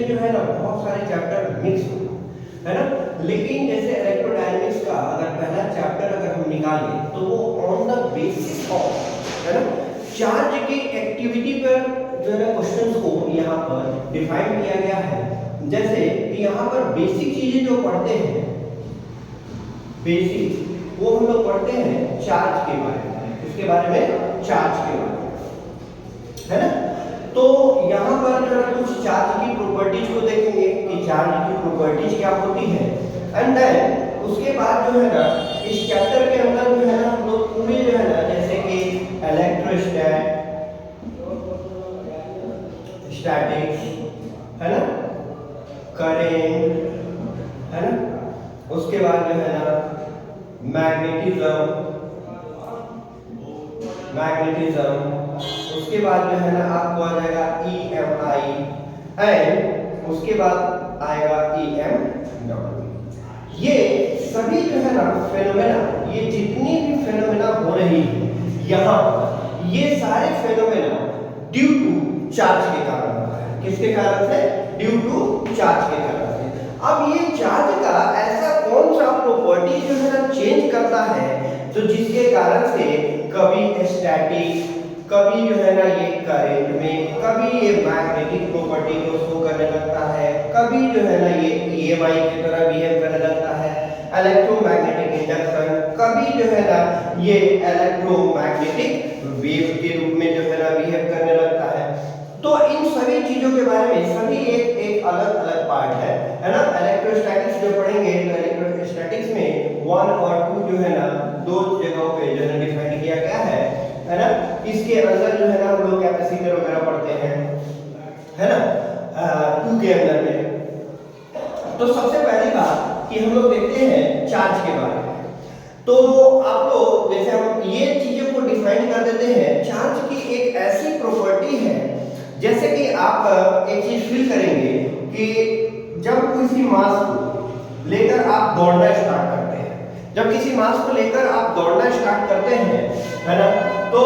इसमें जो है ना बहुत सारे चैप्टर मिक्स होते हैं, है ना। लेकिन जैसे इलेक्ट्रोडायनेमिक्स का अगर पहला चैप्टर अगर हम निकालें तो वो ऑन द बेसिस ऑफ, है ना, चार्ज की एक्टिविटी पर जो है ना क्वेश्चंस को यहाँ पर डिफाइन किया गया है। जैसे कि यहाँ पर बेसिक चीजें जो पढ़ते हैं, बेसिक वो हम लोग पढ़ते हैं चार्ज के बारे में, इसके बारे में चार्ज के बारे में, है ना। तो यहाँ पर जो है कुछ चार्ज की प्रॉपर्टीज को देखेंगे कि चार्ज की प्रॉपर्टीज क्या होती है, एंड देन उसके बाद जो है ना इस चैप्टर के अंदर जो है ना हम लोग पूरे जो है ना जैसे कि स्टैटिक्स, है ना, करेंट, है ना, उसके बाद जो है ना मैग्नेटिज्म, उसके बाद जो है ना आपको आ जाएगा EMI, एंड उसके बाद आएगा EMW। ये सभी जो है ना फेनोमेना, ये जितनी भी फेनोमेना हो रही है यहाँ पर, ये सारे फेनोमेना ड्यू टू चार्ज के कारण होता है। किसके कारण से? ड्यू टू चार्ज के कारण से। अब ये चार्ज का ऐसा कौन सा प्रॉपर्टी जो है ना चेंज करता है, तो जिसके कारण से कभी स्टैटिक, कभी जो है ना ये करंट में, कभी ये मैग्नेटिक प्रॉपर्टी को शो करने लगता है, कभी जो है ना ये EMI की तरह बिहेव करने लगता है, इलेक्ट्रोमैग्नेटिक इंडक्शन, कभी जो है ना ये इलेक्ट्रोमैग्नेटिक वेव के रूप में जो है ना बिहेव करने लगता है। तो इन सभी चीजों के बारे में सभी एक अलग अलग पार्ट है ना। इलेक्ट्रोस्टैटिक्स जो पढ़ेंगे तो इलेक्ट्रोस्टैटिक्स में 1 और 2 जो है ना दो जगहों पे जो है डिफाइन किया गया है ना। इसके अंदर जो है ना हम लोग कैपेसिटर वगैरह पढ़ते हैं, है ना, 2 के अंदर में। तो सबसे पहली बात कि हम लोग देखते हैं चार्ज के बारे में। तो आप लोग जैसे हम ये चीजों को डिफाइन कर देते हैं, चार्ज की एक ऐसी प्रॉपर्टी है, जैसे कि आप एक चीज फील करेंगे कि जब किसी मास को लेकर आप दौड़ना स्टार्ट करते हैं, जब किसी मास को लेकर आप दौड़ना स्टार्ट करते हैं, है ना, तो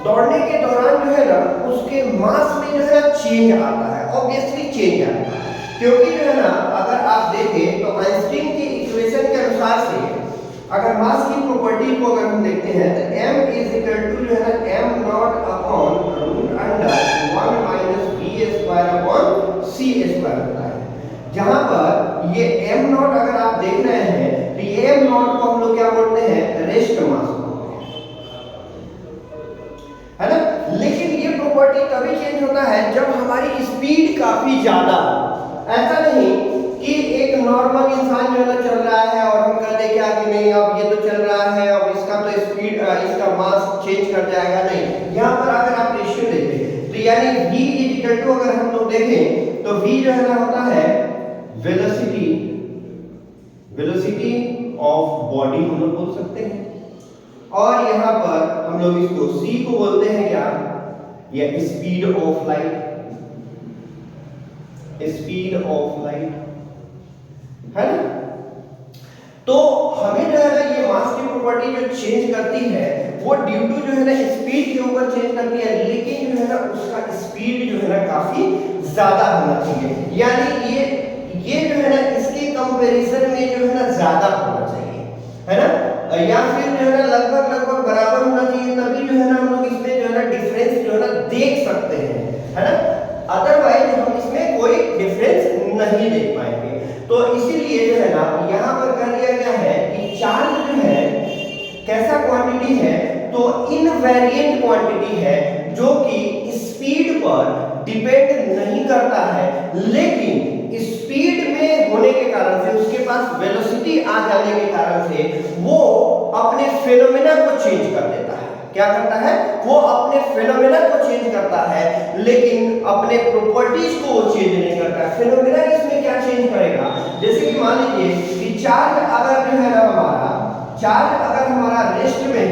दौड़ने के दौरान जो है ना उसके मास में जो है चेंज आता है, ऑब्वियसली चेंज आता है, क्योंकि जो है ना अगर आप देखें तो आइंस्टीन की इक्वेशन के अनुसार से अगर मास की प्रॉपर्टी को अगर हम देखते हैं तो m इज इक्वल टू जो है ना m not upon root under 1 minus v square upon c square होता है। जहां पर ये m नॉट अगर आप देख रहे हैं तो ये m नॉट को हम लोग क्या बोलते हैं? रेस्ट मास बोलते हैं, है ना। लेकिन ये प्रॉपर्टी तभी चेंज होता है जब हमारी स्पीड काफी ज्यादा, ऐसा नहीं कि एक नॉर्मल इंसान जो है ना चल रहा है और हम कह दें क्या कि नहीं अब ये तो चल रहा है, अब इसका तो स्पीड इसका मास चेंज कर जाएगा, नहीं। यहाँ पर अगर आप रेशियो देखें तो यानी v इज इक्वल टू, अगर हम लोग देखें तो v जो है ना होता है वेलोसिटी ऑफ बॉडी हम लोग बोल सकते हैं, और यहाँ पर हम लोग इसको c को बोलते हैं क्या? या स्पीड ऑफ लाइट, है ना। तो हमें जो है ना ये मास की प्रॉपर्टी जो चेंज करती है वो ड्यू टू जो है ना स्पीड के ऊपर चेंज करती है, लेकिन जो है ना उसका स्पीड जो है ना काफी ज्यादा होना चाहिए, यानी ये जो है ना इसके कंपैरिजन में जो है ना ज्यादा होना चाहिए, है ना, या फिर जो है ना लगभग बराबर होना चाहिए, तभी जो है ना हम लोग इसमें जो है ना डिफरेंस जो है ना देख सकते हैं, है ना। अदरवाइज हम इसमें कोई डिफरेंस नहीं देख पाएंगे। तो इसीलिए जो है ना यहाँ पर कह दिया गया है कि चार्ज जो है कैसा क्वांटिटी है? तो इनवेरिएंट क्वांटिटी है, जो कि स्पीड पर डिपेंड नहीं करता है, लेकिन स्पीड में होने के कारण से, उसके पास वेलोसिटी आ जाने के कारण से वो अपने फेनोमेना को चेंज कर देता है। क्या करता है? वो अपने फेनोमेना को चेंज करता है, लेकिन अपने प्रॉपर्टीज को वो चेंज नहीं करता है। फेनोमेना इसमें क्या चेंज करेगा? जैसे कि मान लीजिए कि चार्ज अगर जो है ना हमारा रेस्ट में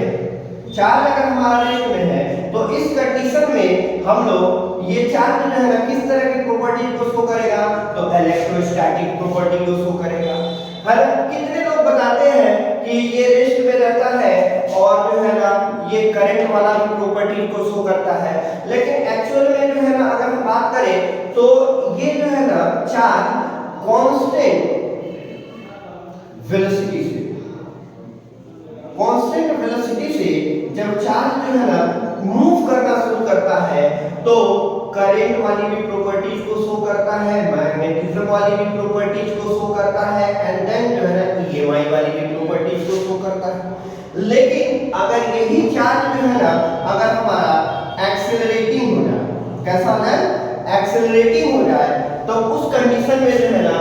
है, तो इस कंडीशन में हम लोग ये चार्ज जो है ना किस तरह की प्रॉपर्टी को शो करेगा? तो इलेक्ट्रोस्टैटिक प्रॉपर्टी को शो करेगा। हर कितने लोग बताते हैं कि ये रेस्ट में रहता है और जो है ना ये करंट वाला भी प्रॉपर्टी को शो करता है, लेकिन एक्चुअल में जो है ना अगर हम बात करें तो ये जो है ना चार्ज कांस्टेंट वेलोसिटी से जब चार्ज जो है ना मूव करना शुरू करता है तो करंट वाली भी प्रॉपर्टीज को शो करता है, मैग्नेटिज्म वाली भी प्रॉपर्टीज को शो करता है, एंड देन जो है ना ईएमआई वाली भी प्रॉपर्टीज को शो करता है। लेकिन अगर यही चार्ज जो है ना अगर हमारा एक्सेलरेटिंग हो जाए, कैसा हो जाए, एक्सेलरेटिंग हो जाए, तो उस कंडीशन में जो है ना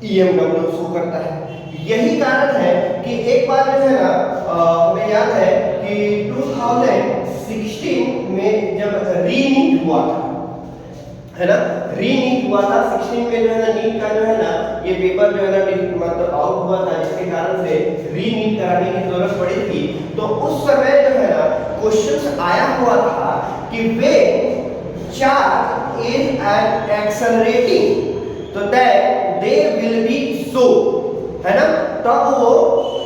ईएमडब्ल्यू शो करता है। यही कारण है कि एक बार जो है ना हमें याद है कि 2016 में जब रीनीट हुआ था, है ना, रीनीट हुआ था 16 में जो है ना नीट का जो है ना ये पेपर जो है ना मतलब आउट हुआ था, जिसके कारण से रीनीट कराने की जरूरत पड़ी थी। तो उस समय जो है ना क्वेश्चंस आया हुआ था कि वे चार्ज इज एन एक्सेलरेटिंग तो that they will B show, है ना, तब वो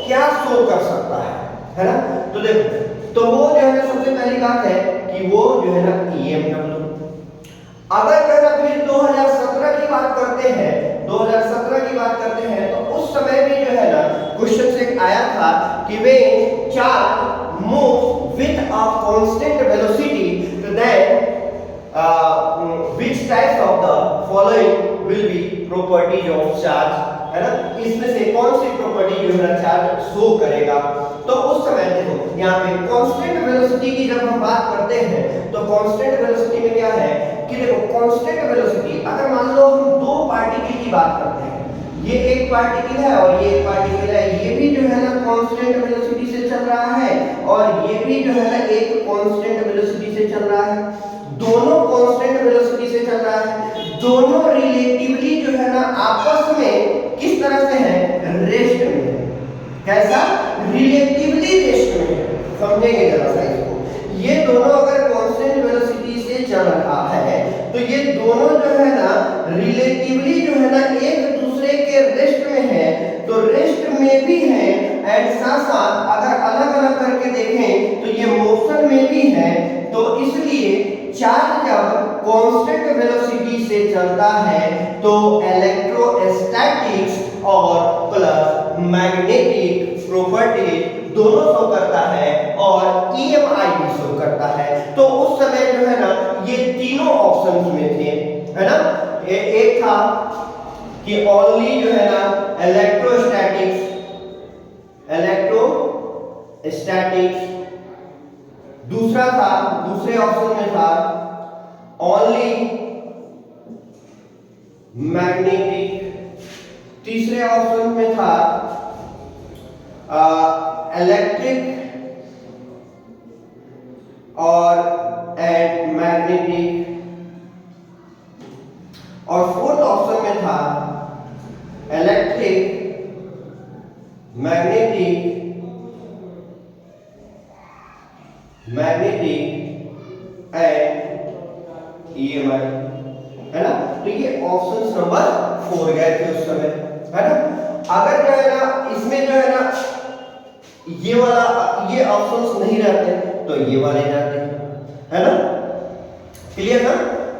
क्या शो कर सकता है ना। तो देखो, तो वो जो है ना सबसे पहली बात है कि वो जो है ना ईएमडब्ल्यू। अगर जो है ना फिर 2017 की बात करते हैं, 2017 की बात करते हैं तो उस समय भी जो है ना क्वेश्चन से आया था कि वे charge move with a constant velocity तो then which types of the following will be properties of charge, है ना, इसमें से कौन सी प्रॉपर्टी जो है चार्ज शो करेगा। तो उस समय देखो यहाँ पे कांस्टेंट वेलोसिटी की जब हम बात करते हैं तो कांस्टेंट वेलोसिटी में क्या है कि देखो कांस्टेंट वेलोसिटी अगर मान लो हम दो पार्टिकल की बात करते हैं, ये एक पार्टिकल है और ये एक पार्टिकल है, ये भी जो है ना कांस्टेंट वेलोसिटी से चल रहा है और ये भी जो है ना एक कांस्टेंट वेलोसिटी से चल रहा है, दोनों कांस्टेंट वेलोसिटी से चल रहा है, दोनों रिलेटिवली जो है ना आपस में किस तरह से है, रेस्ट में है। कैसा, रिलेटिवली रेस्ट में है। समझेंगे जरा सा इसको, ये दोनों अगर कांस्टेंट वेलोसिटी से चल रहा है तो ये दोनों जो है ना रिलेटिवली जो है ना एक दूसरे के रेस्ट में है, तो रेस्ट में भी है एंड साथ साथ अगर अलग अलग करके देखें तो ये मोशन में भी है। तो इसलिए चार्ज जब कांस्टेंट वेलोसिटी से चलता है तो इलेक्ट्रोस्टैटिक्स और प्लस मैग्नेटिक प्रॉपर्टी दोनों शो करता है और ईएमआई भी शो करता है। तो उस समय जो है ना ये तीनों ऑप्शंस में थे, है ना, एक था कि ओनली जो है ना इलेक्ट्रोस्टैटिक्स, दूसरा था, दूसरे ऑप्शन में था ओनली मैग्नेटिक, तीसरे ऑप्शन में था इलेक्ट्रिक और एंड मैग्नेटिक, और फोर्थ ऑप्शन में था इलेक्ट्रिक, मैग्नेटिक एंड ईएमआई, है ना। तो ये ऑप्शंस नंबर 4 गए थे उस समय, है ना। अगर जो है ना इसमें जो है ना ये वाला ये ऑप्शंस नहीं रहते तो ये वाले जाते, है ना, क्लियर ना।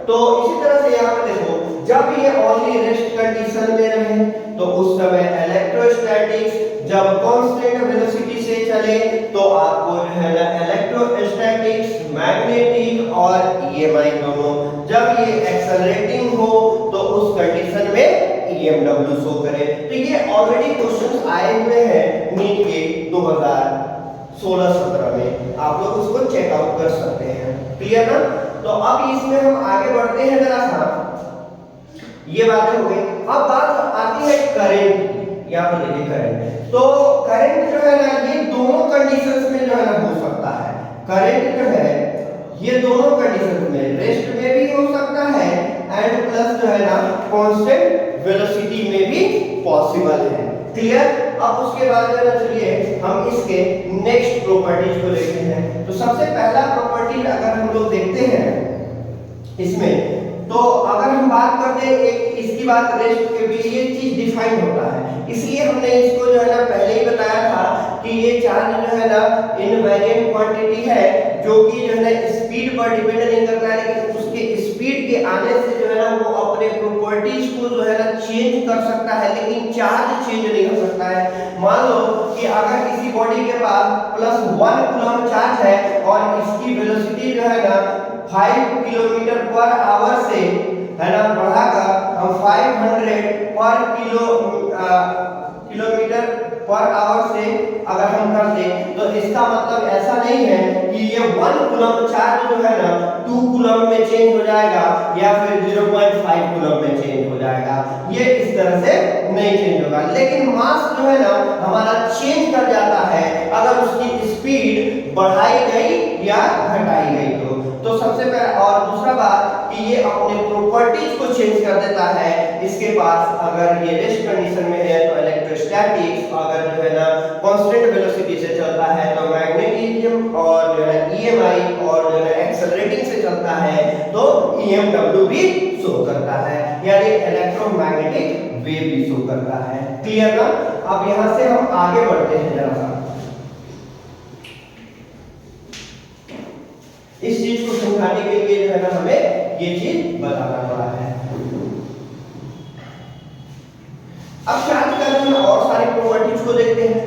तो इसी तरह से यहाँ पे देखो जब ये ओनली रेस्ट कंडीशन में रहे तो उस समय इलेक्ट्रोस्टैटिक्स, जब कांस्टेंट वेलोसिटी से चले तो आपको जो है ना इलेक्ट्रोस्टैटिक्स, मैग्नेटिक और ईएमआई दोनों, जब ये एक्सेलरेटिंग हो तो उस कंडीशन में ईएमडब्ल्यू शो करे। तो ये ऑलरेडी क्वेश्चंस आए हुए हैं नीट के 2016-17 में, आप लोग उसको चेकआउट कर सकते हैं, क्लियर ना। तो अब इसमें हम आगे बढ़ते हैं जरा सा, ये बातें हो गई। अब बात आती है करंट, यहाँ पर लिखिए करंट। तो करंट जो है ना ये दोनों कंडीशंस में जो है ना हो सकता है, करंट जो है ये दोनों कंडीशंस में, रेस्ट में भी हो सकता है एंड प्लस जो है ना कांस्टेंट वेलोसिटी में भी पॉसिबल है, क्लियर। अब उसके बाद जो है चलिए हम इसके नेक्स्ट प्रॉपर्टीज को देखते हैं। तो सबसे पहला प्रॉपर्टी अगर हम लोग देखते हैं इसमें, तो अगर हम बात करते हैं एक इसकी बात रेस्ट के भी ये चीज डिफाइन होता है, इसलिए हमने इसको जो है ना पहले ही बताया था कि ये चार्ज जो है ना इनवेरिएंट क्वांटिटी है जो कि जो है ना स्पीड पर डिपेंड नहीं करता है, लेकिन उसके स्पीड के आने से जो है ना वो अपने चेंज कर सकता है लेकिन चार्ज चेंज नहीं हो सकता है। मान लो कि अगर किसी बॉडी के पास +1 कूलम चार्ज है और इसकी वेलोसिटी जो है ना 5 किलोमीटर पर आवर से है ना बढ़ाकर हम 500 पर किलोमीटर पर आवर से अगर हम कर दें तो इसका मतलब ऐसा नहीं है कि ये 1 कूलम चार्ज जो है ना 2 कूलम में चेंज हो जाएगा या फिर 0.5 कूलम में चेंज हो जाएगा, ये इस तरह से नहीं चेंज होगा। लेकिन मास जो है ना हमारा चेंज कर जाता है अगर उसकी स्पीड बढ़ाई गई या घटाई गई तो सबसे पहले और दूसरा बात कि ये अपने प्रॉपर्टीज को चेंज कर देता है। इसके पास अगर ये रेस्ट कंडीशन में है तो इलेक्ट्रोस्टैटिक्स, अगर जो है ना कांस्टेंट वेलोसिटी से चलता है तो मैग्नेटिज्म, और जो है ईएमआई और जो है एक्सेलरेटिंग से चलता है तो ईएमडब्ल्यू भी शो करता है, यानी इलेक्ट्रोमैग्नेटिक वेव भी शो करता है। क्लियर ना? अब यहां से हम आगे बढ़ते हैं जरा सा, इस चीज को समझाने के लिए जो है ना हमें ये चीज बताना पड़ा है। अब चार्ज का जो है और सारी प्रॉपर्टीज को देखते हैं,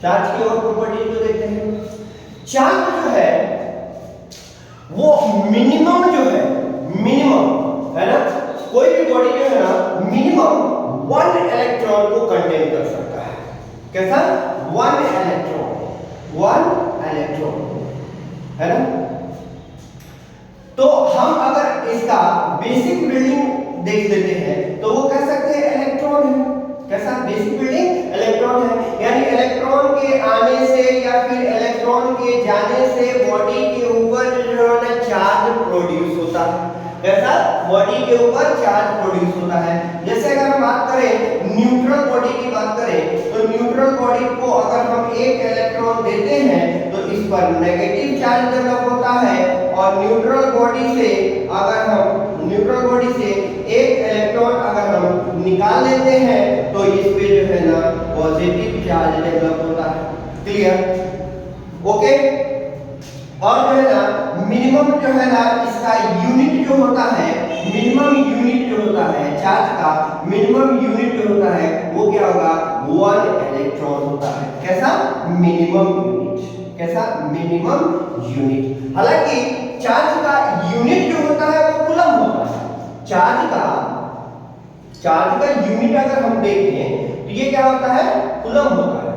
चार्ज की और प्रॉपर्टीज को देखते हैं। चार्ज जो है वो मिनिमम जो है, मिनिमम है ना, कोई भी बॉडी जो है ना मिनिमम 1 इलेक्ट्रॉन को कंटेन कर सकता है। कैसा? 1 इलेक्ट्रॉन, 1 इलेक्ट्रॉन है ना। तो हम अगर इसका बेसिक बिल्डिंग देख लेते हैं तो वो कह सकते हैं इलेक्ट्रॉन है। कैसा? बेसिक बिल्डिंग इलेक्ट्रॉन है, यानी इलेक्ट्रॉन के आने से या फिर इलेक्ट्रॉन के जाने से बॉडी के ऊपर जो है ना चार्ज प्रोड्यूस होता है। कैसा? बॉडी के ऊपर चार्ज प्रोड्यूस होता है। जैसे अगर हम बात करें न्यूट्रल बॉडी की बात करें तो न्यूट्रल बॉडी को अगर हम 1 इलेक्ट्रॉन देते हैं तो इस पर नेगेटिव चार्ज डेवलप होता है, और न्यूट्रल बॉडी से 1 इलेक्ट्रॉन अगर हम निकाल लेते हैं तो इस पे जो है ना पॉजिटिव चार्ज डेवलप होता है। क्लियर? ओके। और जो है ना मिनिमम जो है ना इसका यूनिट जो होता है, मिनिमम यूनिट जो होता है चार्ज का, मिनिमम यूनिट जो होता है वो क्या होगा? 1 इलेक्ट्रॉन होता है। कैसा? Minimum unit. कैसा? Minimum unit. हालांकि चार्ज का यूनिट जो होता है वो कूलम होता है। चार्ज का यूनिट अगर हम देखें तो ये क्या होता है? कूलम होता है।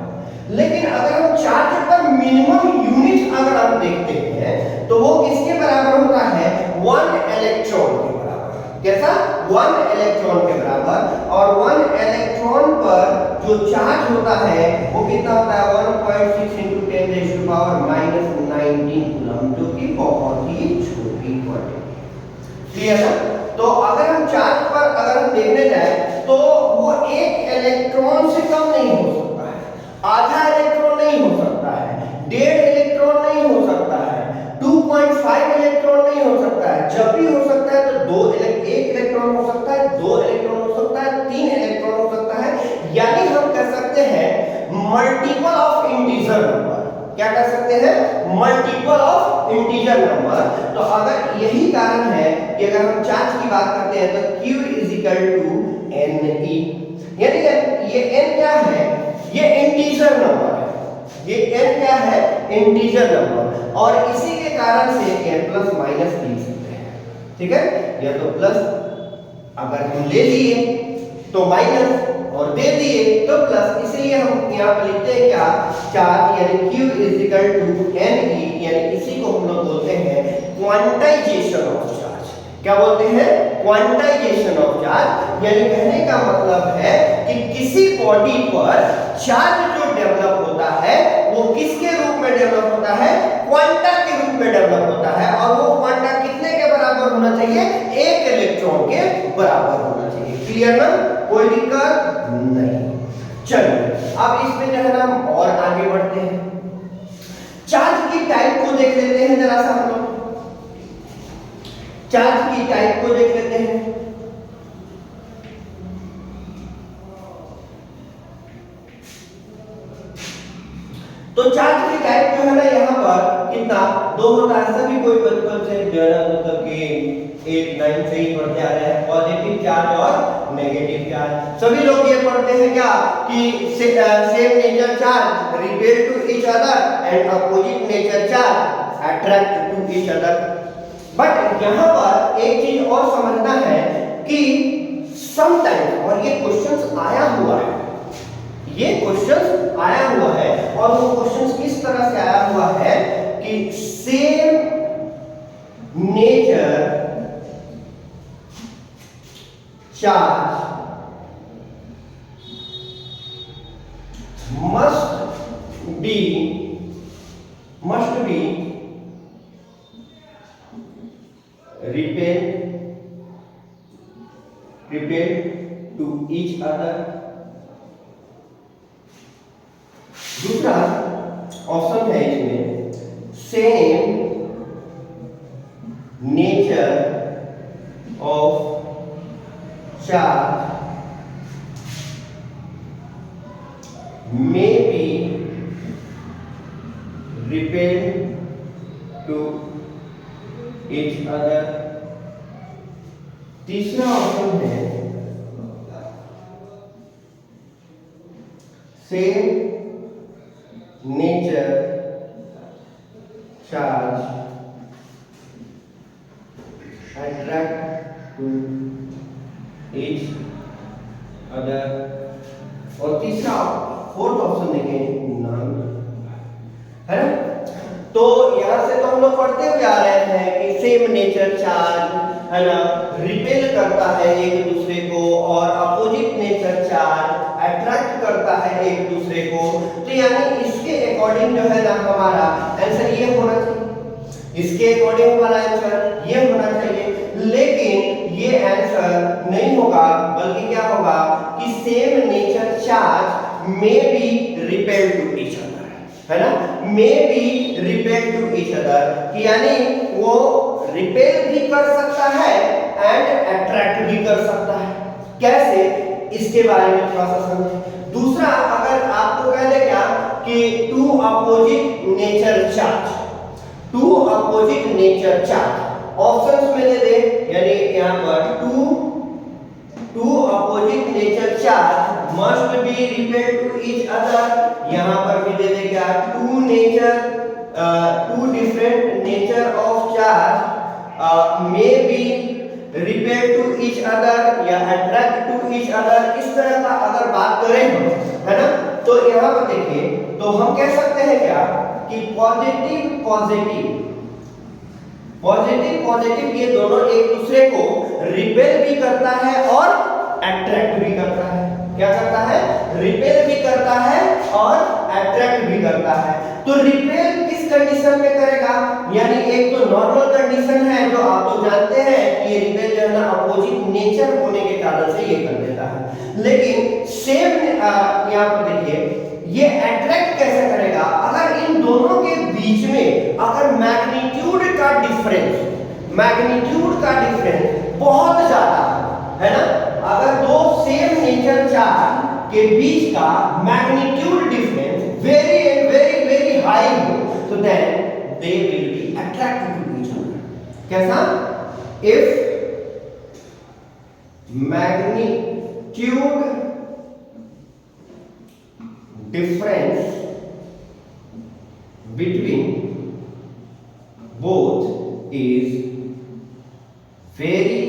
लेकिन अगर हम चार्ज पर मिनिमम यूनिट अगर हम देखते हैं तो वो किसके बराबर होता है? 1 इलेक्ट्रॉन के बराबर। कैसा? 1 इलेक्ट्रॉन के बराबर। और 1 इलेक्ट्रॉन पर जो चार्ज होता है वो कितना होता है? 1.6 × 10⁻⁻19 कूलम, जो कि बहुत ही छोटी क्वांटिटी। क्लियर है? तो अगर हम चार्ज पर अगर हम देखने जाए तो वो 1 इलेक्ट्रॉन से कम नहीं हो सकता है, आधा इलेक्ट्रॉन नहीं हो सकता है, 1.5 इलेक्ट्रॉन नहीं हो सकता है, 2.5 इलेक्ट्रॉन नहीं हो सकता है। जब भी हो सकता है तो 1 इलेक्ट्रॉन हो सकता है, 2 इलेक्ट्रॉन हो सकता है, 3 इलेक्ट्रॉन हो सकता है, यानी हम कह सकते हैं मल्टीपल ऑफ इंटीजर नंबर। क्या कह सकते हैं? Multiple of integer number. तो अगर यही कारण है कि अगर हम चार्ज की बात करते हैं तो Q = Ne, यानी ये n क्या है? ये इंटीजर नंबर है। ये n क्या है? Integer number. और इसी के कारण से n प्लस माइनस लिख सकते हैं। ठीक है? या तो प्लस अगर हम ले लिए तो माइनस, और दे दिए तो प्लस, इसलिए हम यहाँ पे लिखते हैं क्या? चार्ज, यानी Q = Ne, यानी इसी को हम लोग बोलते हैं क्वांटाइजेशन ऑफ चार्ज। क्या बोलते हैं? Quantization of charge. यानी कहने का मतलब है कि किसी बॉडी पर चार्ज जो डेवलप होता है वो किसके रूप में डेवलप होता है? क्वांटा के रूप में डेवलप होता है। और वो क्वांटा कितने के बराबर होना चाहिए? 1 इलेक्ट्रॉन के बराबर होना चाहिए। क्लियर ना? कोई दिक्कत नहीं। चलिए अब इसमें जो है ना हम और आगे बढ़ते हैं, चार्ज की टाइप को देख लेते हैं जरा सा हम लोग। चार्ज की टाइप को देख लेते हैं। तो चार्ज की टाइप जो है ना यहाँ पर कितना? 2 होता है। सभी कोई बचपन से जो है ना मतलब कि 8 9 से ही पढ़ते आ रहे हैं, पॉजिटिव चार्ज और नेगेटिव चार्ज। सभी लोग ये पढ़ते हैं क्या कि same nature charge repel to each other and opposite nature charge attract to each other. But यहाँ पर एक चीज और समझना है कि समटाइम, और ये क्वेश्चंस आया हुआ है, ये क्वेश्चंस आया हुआ है, और वो क्वेश्चंस किस तरह से आया हुआ है कि same nature charge must be repelled to each other। दूसरा ऑप्शन है इसमें same nature of charge may be repelled to each other। तीसरा ऑप्शन है same nature charge attract to each other। और तीसरा फोर्थ ऑप्शन देखें नॉन, है ना। तो यहां से तो हम लोग पढ़ते हुए आ रहे हैं कि सेम नेचर चार्ज, है ना, रिपेल करता है एक दूसरे को, और अपोजिट नेचर चार्ज अट्रैक्ट करता है एक दूसरे को। तो यानी इसके अकॉर्डिंग जो है ना हमारा आंसर ये होना चाहिए, इसके अकॉर्डिंग हमारा आंसर ये होना चाहिए। लेकिन ये आंसर नहीं होगा, बल्कि क्या होगा कि same nature charge may be repelled to each other, है ना, may be repelled to each other, कि यानी वो रिपेल भी कर सकता है एंड अट्रैक्ट भी कर सकता है। कैसे, इसके बारे में थोड़ा सा समझें। दूसरा, अगर आपको कह दे क्या कि two opposite nature charge, options में दे दे, यानी यहाँ पर two opposite nature charge must be repelled to each other, यहाँ पर भी दे दे क्या two different nature of charge may be repelled to each other या attract to each other। इस तरह का अगर बात करें हम, है ना, तो यहाँ पर देखिए, तो हम कह सकते हैं क्या कि पॉजिटिव ये दोनों एक दूसरे को रिपेल भी करता है और अट्रैक्ट भी करता है। क्या करता है, रिपेल भी करता है और अट्रैक्ट भी करता है। तो रिपेल किस कंडीशन में करेगा, यानी एक तो नॉर्मल कंडीशन है जो आप लोग जानते हैं कि ये रिपेल जो है ना अपोजिट नेचर होने के कारण से ये कर देता है। लेकिन सेम यहाँ पर देखिए ये अट्रैक्ट कैसे करेगा, अगर इन दोनों के बीच में अगर मैग्नीट्यूड का डिफरेंस बहुत ज्यादा है ना, अगर दो सेम नेचर चार्ज के बीच का मैग्नीट्यूड डिफरेंस वेरी हाई हो, तो then they will be attracted to each other. कैसा, if magnitude difference between both is very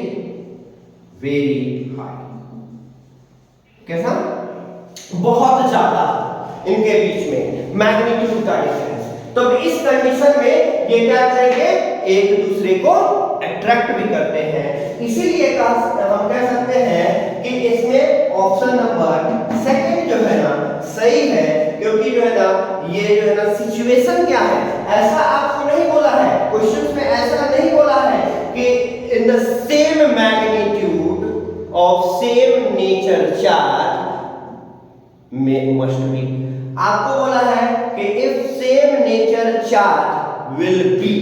high. कैसा, बहुत ज्यादा इनके बीच में मैग्नीट्यूड का डिफरेंस। तो इस कंडीशन में ये क्या करेंगे, एक दूसरे को अट्रैक्ट भी करते हैं। इसीलिए हम कह सकते हैं कि इसमें ऑप्शन नंबर सेकंड जो है ना सही है, क्योंकि जो है ना ये जो है ना सिचुएशन क्या है, ऐसा आपको नहीं बोला है, क्वेश्चंस में ऐसा नहीं बोला है कि in the same magnitude of same nature charge में मस्ट बी, आपको बोला है कि if same nature charge will be,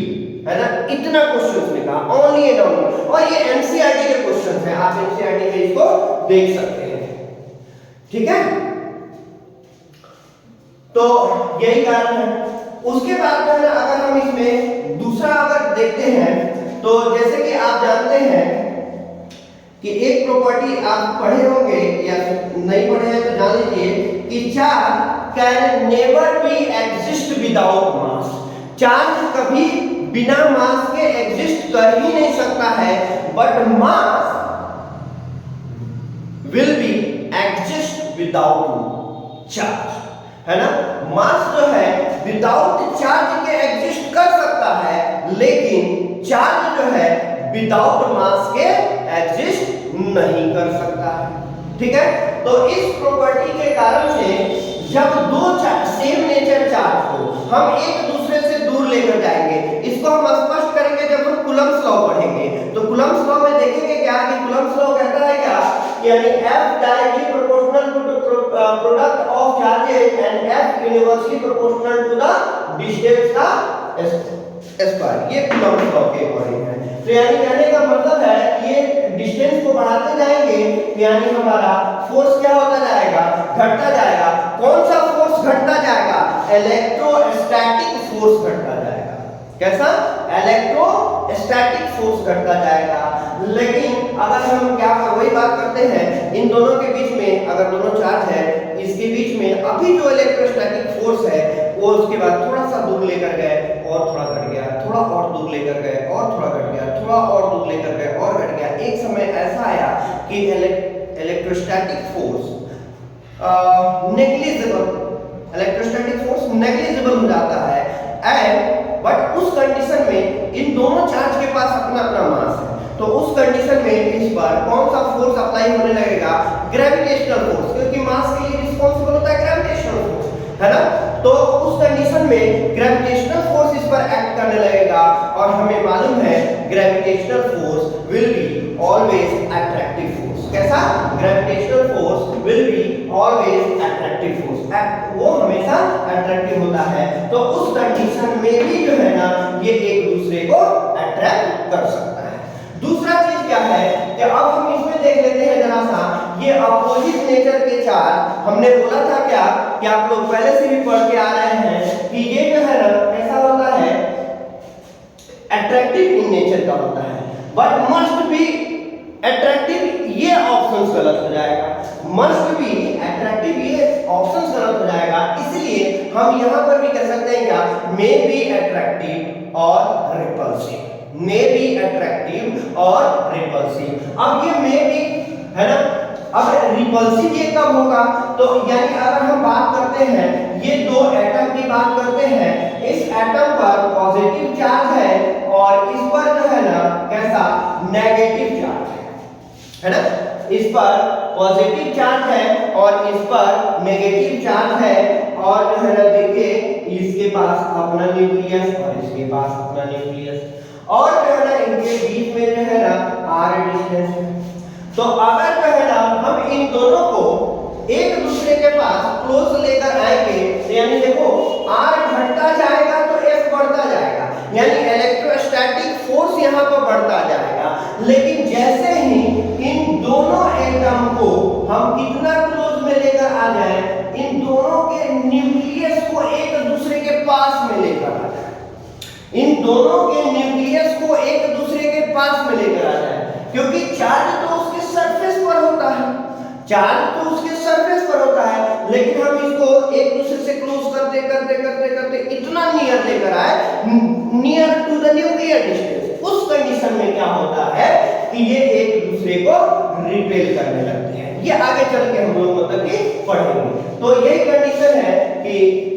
है ना, इतना क्वेश्चन में कहा, ओनली एंड ओनली। और ये एनसीईआरटी के क्वेश्चन है, आप एनसीईआरटी में इसको देख सकते हैं, ठीक है। तो यही कारण है। उसके बाद जो है अगर हम इसमें दूसरा अगर देखते हैं, तो जैसे कि आप जानते हैं कि एक प्रॉपर्टी आप पढ़े होंगे या नहीं पढ़े हैं तो जान लीजिए कि charge can never be exist without mass. Charge कभी बिना मास के एग्जिस्ट कर ही नहीं सकता है, but mass will be exist without charge, है ना। मास जो है विदाउट चार्ज के एग्जिस्ट कर सकता है, लेकिन चार्ज जो है विदाउट मास के एग्जिस्ट नहीं कर सकता है। ठीक है, तो इस प्रॉपर्टी के कारण से जब दो सेम नेचर चार्ज को हम एक दूसरे से दूर लेकर जाएंगे, इसको हम स्पष्ट करेंगे जब हम कूलम्ब्स लॉ पढ़ेंगे। तो कूलम्ब्स लॉ में देखेंगे क्या कि कूलम्ब्स लॉ कहता है क्या, यानी F directly proportional to product of charges and F universally proportional to the distance का स्क्वायर। ये कूलम्ब्स लॉ के अकॉर्डिंग है। तो यानी कहने का मतलब है ये डिस्टेंस को बढ़ाते जाएंगे, यानी हमारा फोर्स क्या होता जाएगा, घटता जाएगा। कौन सा फोर्स घटता जाएगा, इलेक्ट्रोस्टैटिक फोर्स घटता जाएगा। कैसा, इलेक्ट्रोस्टैटिक फोर्स घटता जाएगा। लेकिन अगर हम क्या वही बात करते हैं, इन दोनों के बीच में अगर दोनों चार्ज है, इसके बीच में अभी जो इलेक्ट्रोस्टैटिक फोर्स है वो उसके बाद थोड़ा सा दूर लेकर गए और थोड़ा घट गया, थोड़ा और दूर लेकर गए और थोड़ा घट गया, थोड़ा और दूर लेकर गए और घट गया। एक समय ऐसा आया कि इलेक्ट्रोस्टैटिक फोर्स नेग्लिजिबल हो जाता है। एंड बट उस कंडीशन में इन दोनों चार्ज के पास अपना अपना मास है, तो उस कंडीशन में इस पर कौन सा फोर्स अप्लाई होने लगेगा, ग्रेविटेशनल फोर्स, क्योंकि मास के लिए रिस्पांसिबल होता है ग्रेविटेशनल फोर्स, है ना। तो उस कंडीशन में ग्रेविटेशनल फोर्स इस पर एक्ट करने लगेगा, और हमें मालूम है gravitational force will be always attractive force. कैसा, gravitational force will be always attractive force, वो हमेशा अट्रैक्टिव होता है। तो उस कंडीशन में भी जो है ना ये एक दूसरे को अट्रैक्ट कर सकता है। दूसरा चीज क्या है कि अब हम इसमें देख लेते हैं जरा सा, ये अपोजिट नेचर के चार्ज, हमने बोला था क्या कि आप लोग पहले से भी पढ़ के आ रहे हैं कि ये जो है ना ऐसा होता है, अट्रैक्टिव इन नेचर का होता है, बट मस्ट बी अट्रैक्टिव, ये ऑप्शन गलत हो जाएगा। मस्ट बी अट्रैक्टिव, ये ऑप्शन गलत हो जाएगा। इसलिए हम यहां पर भी कह सकते हैं क्या, मे बी अट्रैक्टिव और रिपल्सिव, मे बी अट्रैक्टिव और रिपल्सिव। अब ये मे बी है ना, अब रिपल्सिव ये कब होगा, तो यानी अगर हम बात करते हैं ये दो एटम की बात करते हैं, इस एटम पर पॉजिटिव चार्ज है और इस पर जो है ना कैसा, नेगेटिव चार्ज है ना। इस पर पॉजिटिव चार्ज है और इस पर नेगेटिव चार्ज है, और जो है ना देखिए इसके पास अपना न्यूक्लियस और इसके पास अपना न्यूक्लियस, और जो है ना इनके बीच में जो है ना r डिस्टेंस है। तो अगर जो है ना हम इन दोनों को एक दूसरे के पास क्लोज लेकर आएंगे, तो यानी देखो r घटता जाएगा तो f बढ़ता जाएगा, यानी इलेक्ट्रोस्टैटिक फोर्स यहाँ पर बढ़ता जाएगा। लेकिन जैसे ही इन दोनों एटम को हम कितना क्लोज में लेकर आ जाए, इन दोनों के न्यूक्लियस को एक दूसरे के पास में लेकर आ जाए, इन दोनों के न्यूक्लियस को एक दूसरे के पास में लेकर आ जाए, क्योंकि चार्ज तो उसके सरफेस पर होता है, चार्ज तो उसके सरफेस पर होता है, लेकिन हम इसको एक दूसरे से क्लोज करते करते करते करते इतना नियर लेकर आए, near to the nuclear distance. उस कंडीशन में क्या होता है कि ये एक दूसरे को रिपेल करने लगते हैं। ये आगे चल के हम लोग मतलब कि पढ़ेंगे। तो यही कंडीशन है कि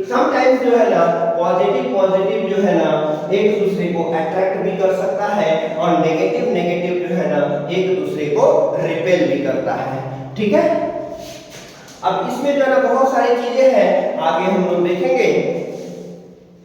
समटाइम्स जो है ना पॉजिटिव जो है ना एक दूसरे को अट्रैक्ट भी कर सकता है, और नेगेटिव जो है ना एक दूसरे को रिपेल भी करता है। ठीक है, अब इसमें जो है ना बहुत सारी चीजें हैं, आगे हम लोग देखेंगे